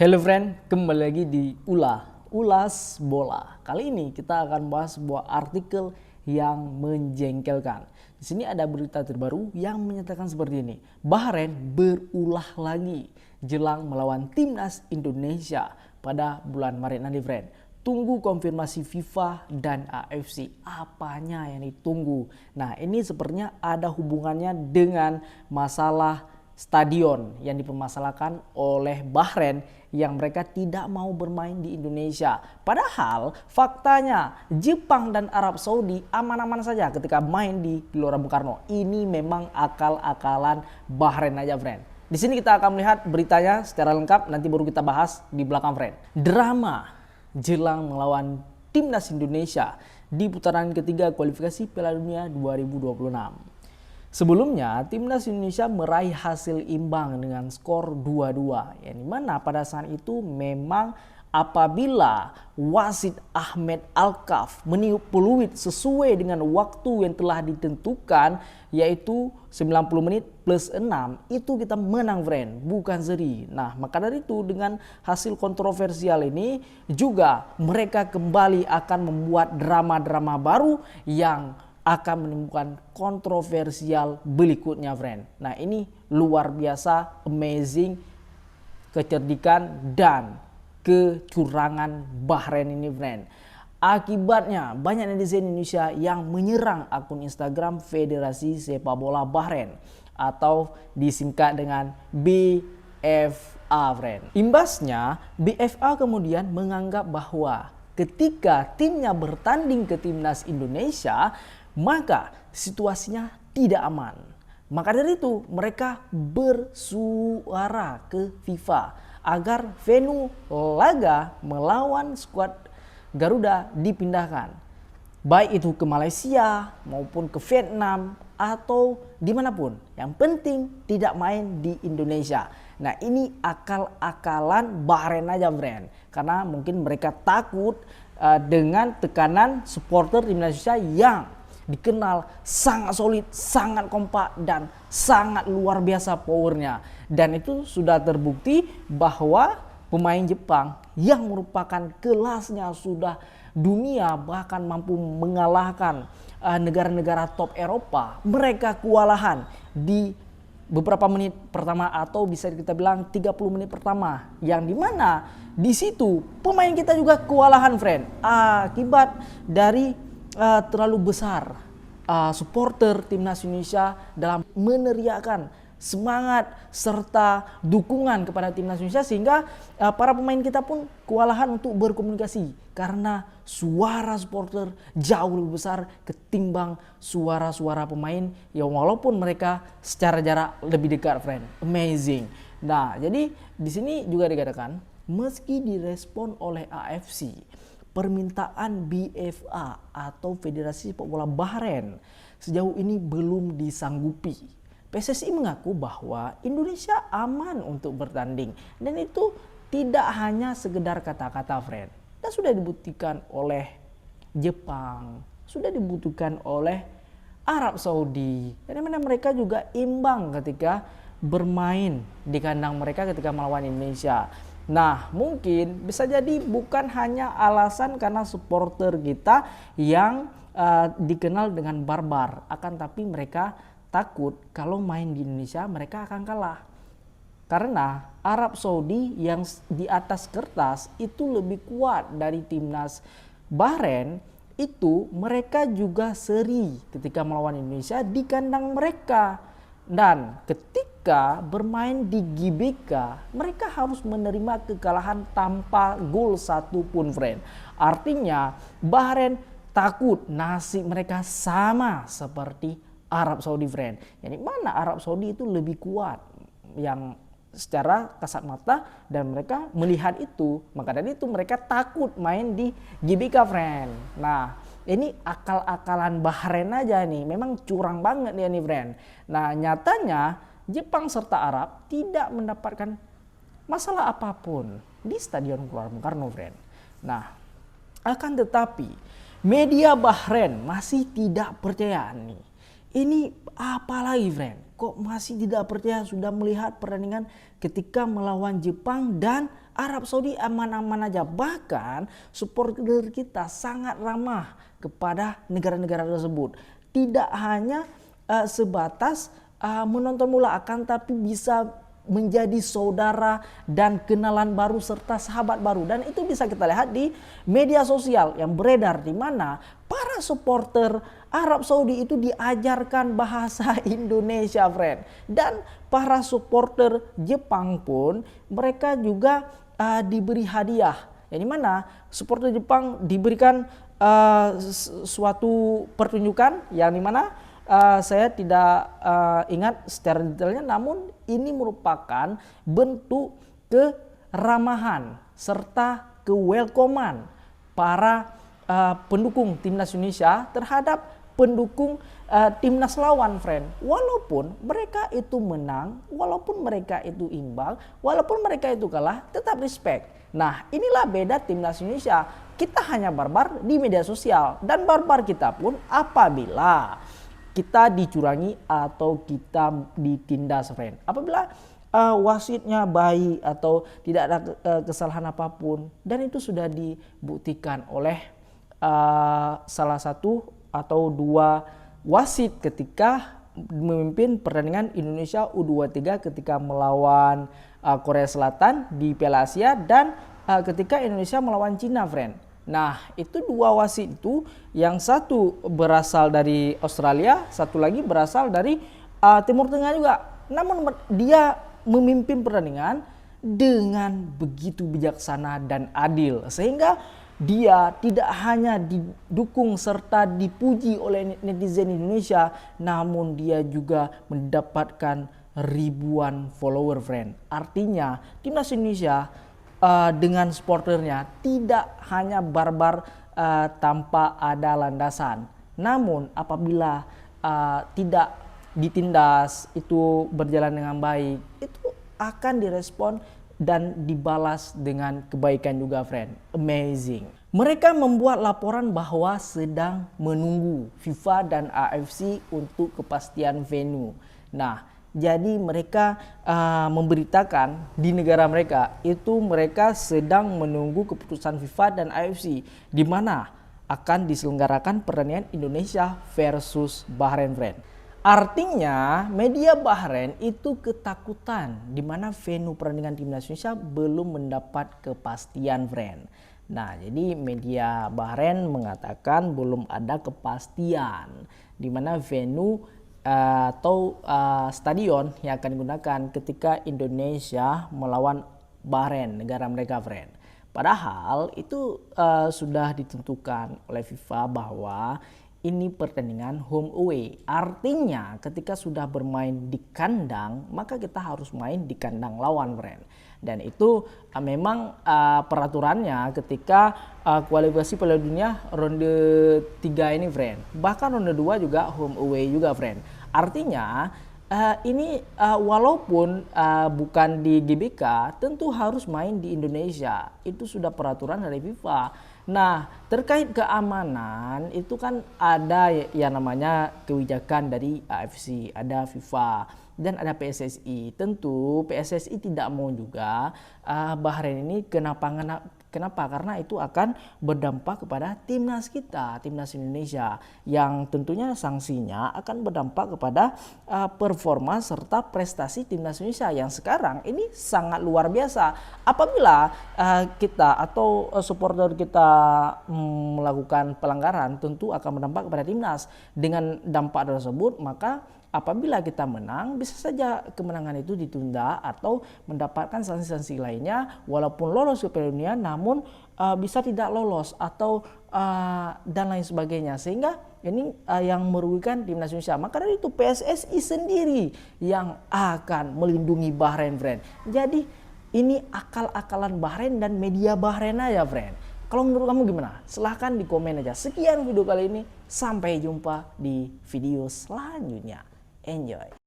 Hello friend, kembali lagi di Ulas Bola. Kali ini kita akan bahas sebuah artikel yang menjengkelkan. Di sini ada berita terbaru yang menyatakan seperti ini. Bahrain berulah lagi jelang melawan timnas Indonesia pada bulan Maret nanti friend. Tunggu konfirmasi FIFA dan AFC. Apanya yang ditunggu? Nah, ini sepertinya ada hubungannya dengan masalah stadion yang dipermasalahkan oleh Bahrain yang mereka tidak mau bermain di Indonesia. Padahal faktanya Jepang dan Arab Saudi aman-aman saja ketika main di Gelora Bung Karno. Ini memang akal-akalan Bahrain aja friend. Di sini kita akan melihat beritanya secara lengkap, nanti baru kita bahas di belakang friend. Drama jelang melawan timnas Indonesia di putaran ketiga kualifikasi Piala Dunia 2026. Sebelumnya, timnas Indonesia meraih hasil imbang dengan skor 2-2. Yang dimana pada saat itu memang apabila wasit Ahmed Alkaf meniup peluit sesuai dengan waktu yang telah ditentukan, yaitu 90 menit plus 6, itu kita menang friend, bukan seri. Nah, maka dari itu dengan hasil kontroversial ini juga mereka kembali akan membuat drama-drama baru yang akan menimbulkan kontroversial berikutnya friend. Nah, ini luar biasa, amazing, kecerdikan dan kecurangan Bahrain ini friend. Akibatnya banyak netizen Indonesia yang menyerang akun Instagram Federasi Sepak Bola Bahrain atau disingkat dengan BFA friend. Imbasnya BFA kemudian menganggap bahwa ketika timnya bertanding ke timnas Indonesia, maka situasinya tidak aman. Maka dari itu mereka bersuara ke FIFA agar venue laga melawan skuad Garuda dipindahkan. Baik itu ke Malaysia maupun ke Vietnam atau dimanapun. Yang penting tidak main di Indonesia. Nah, ini akal-akalan Bahrain aja friend. Karena mungkin mereka takut dengan tekanan supporter timnas Indonesia yang dikenal sangat solid, sangat kompak dan sangat luar biasa powernya. Dan itu sudah terbukti bahwa pemain Jepang yang merupakan kelasnya sudah dunia, bahkan mampu mengalahkan negara-negara top Eropa, mereka kewalahan di beberapa menit pertama atau bisa kita bilang 30 menit pertama, yang dimana di situ pemain kita juga kewalahan friend akibat dari terlalu besar supporter timnas Indonesia dalam meneriakkan semangat serta dukungan kepada timnas Indonesia, sehingga para pemain kita pun kewalahan untuk berkomunikasi karena suara supporter jauh lebih besar ketimbang suara-suara pemain yang walaupun mereka secara jarak lebih dekat friend. Amazing. Nah, jadi di sini juga dikatakan meski direspon oleh AFC, permintaan BFA atau Federasi Sepak Bola Bahrain sejauh ini belum disanggupi. PSSI mengaku bahwa Indonesia aman untuk bertanding dan itu tidak hanya sekedar kata-kata friend. Dan sudah dibuktikan oleh Jepang, sudah dibuktikan oleh Arab Saudi. Dan mana mereka juga imbang ketika bermain di kandang mereka ketika melawan Indonesia. Nah, mungkin bisa jadi bukan hanya alasan karena supporter kita yang dikenal dengan barbar, akan tapi mereka takut kalau main di Indonesia mereka akan kalah. Karena Arab Saudi yang di atas kertas itu lebih kuat dari timnas Bahrain, itu mereka juga seri ketika melawan Indonesia di kandang mereka. Dan ketika bermain di GBK, mereka harus menerima kekalahan tanpa gol satupun friend. Artinya Bahrain takut nasib mereka sama seperti Arab Saudi friend. Jadi mana Arab Saudi itu lebih kuat yang secara kasat mata dan mereka melihat itu. Maka dari itu mereka takut main di GBK friend. Nah, ini akal-akalan Bahrain aja nih, memang curang banget dia nih friend. Nah, nyatanya Jepang serta Arab tidak mendapatkan masalah apapun di Stadion Gelora Bung Karno friend. Nah, akan tetapi media Bahrain masih tidak percaya nih. Ini apa lagi friend? kok masih tidak percaya, sudah melihat pertandingan ketika melawan Jepang dan Arab Saudi aman-aman aja. Bahkan supporter kita sangat ramah kepada negara-negara tersebut. Tidak hanya sebatas menonton bola, akan tapi bisa menjadi saudara dan kenalan baru serta sahabat baru. Dan itu bisa kita lihat di media sosial yang beredar, di mana para supporter Arab Saudi itu diajarkan bahasa Indonesia, friend. Dan para supporter Jepang pun mereka juga diberi hadiah. Yang dimana supporter Jepang diberikan suatu pertunjukan yang dimana saya tidak ingat secara detailnya, namun ini merupakan bentuk keramahan serta kewelcomean para pendukung timnas Indonesia terhadap pendukung timnas lawan, friend. Walaupun mereka itu menang, walaupun mereka itu imbang, walaupun mereka itu kalah, tetap respect. Nah, inilah beda timnas Indonesia. Kita hanya barbar di media sosial, dan barbar kita pun apabila kita dicurangi atau kita ditindas, friend. Apabila wasitnya baik atau tidak ada kesalahan apapun, dan itu sudah dibuktikan oleh salah satu atau dua wasit ketika memimpin pertandingan Indonesia U23 ketika melawan Korea Selatan di Piala Asia, dan ketika Indonesia melawan Cina, friend. Nah, itu dua wasit itu, yang satu berasal dari Australia, satu lagi berasal dari Timur Tengah juga. Namun dia memimpin pertandingan dengan begitu bijaksana dan adil, sehingga dia tidak hanya didukung serta dipuji oleh netizen Indonesia, namun dia juga mendapatkan ribuan follower, friend. Artinya timnas Indonesia dengan supporternya tidak hanya barbar tanpa ada landasan. Namun apabila tidak ditindas, itu berjalan dengan baik, itu akan direspon dan dibalas dengan kebaikan juga, friend. Amazing. Mereka membuat laporan bahwa sedang menunggu FIFA dan AFC untuk kepastian venue. Nah, jadi mereka memberitakan di negara mereka itu mereka sedang menunggu keputusan FIFA dan AFC, di mana akan diselenggarakan pertandingan Indonesia versus Bahrain, friend. Artinya media Bahrain itu ketakutan, di mana venue pertandingan timnas Indonesia belum mendapat kepastian, friend. Nah, jadi media Bahrain mengatakan belum ada kepastian di mana venue atau stadion yang akan digunakan ketika Indonesia melawan Bahrain, negara mereka, friend. Padahal itu sudah ditentukan oleh FIFA bahwa ini pertandingan home away. Artinya ketika sudah bermain di kandang, maka kita harus main di kandang lawan, friend. Dan itu memang peraturannya ketika kualifikasi Piala Dunia ronde 3 ini, friend. Bahkan ronde 2 juga home away juga, friend. Artinya ini walaupun bukan di GBK, tentu harus main di Indonesia. Itu sudah peraturan dari FIFA. Nah, terkait keamanan itu kan ada yang namanya kebijakan dari AFC, ada FIFA, dan ada PSSI. Tentu PSSI tidak mau juga Bahrain ini kenapa? Karena itu akan berdampak kepada timnas kita, timnas Indonesia, yang tentunya sanksinya akan berdampak kepada performa serta prestasi timnas Indonesia yang sekarang ini sangat luar biasa. Apabila kita atau supporter kita melakukan pelanggaran, tentu akan berdampak kepada timnas. Dengan dampak tersebut, maka apabila kita menang, bisa saja kemenangan itu ditunda atau mendapatkan sanksi-sanksi lainnya, walaupun lolos ke Piala Dunia, namun bisa tidak lolos atau dan lain sebagainya, sehingga ini yang merugikan timnas Indonesia. Maka dari itu PSSI sendiri yang akan melindungi Bahrain, friend. Jadi ini akal-akalan Bahrain dan media Bahrain aja, friend. Kalau menurut kamu gimana? Silahkan di komen aja. Sekian video kali ini. Sampai jumpa di video selanjutnya. Enjoy.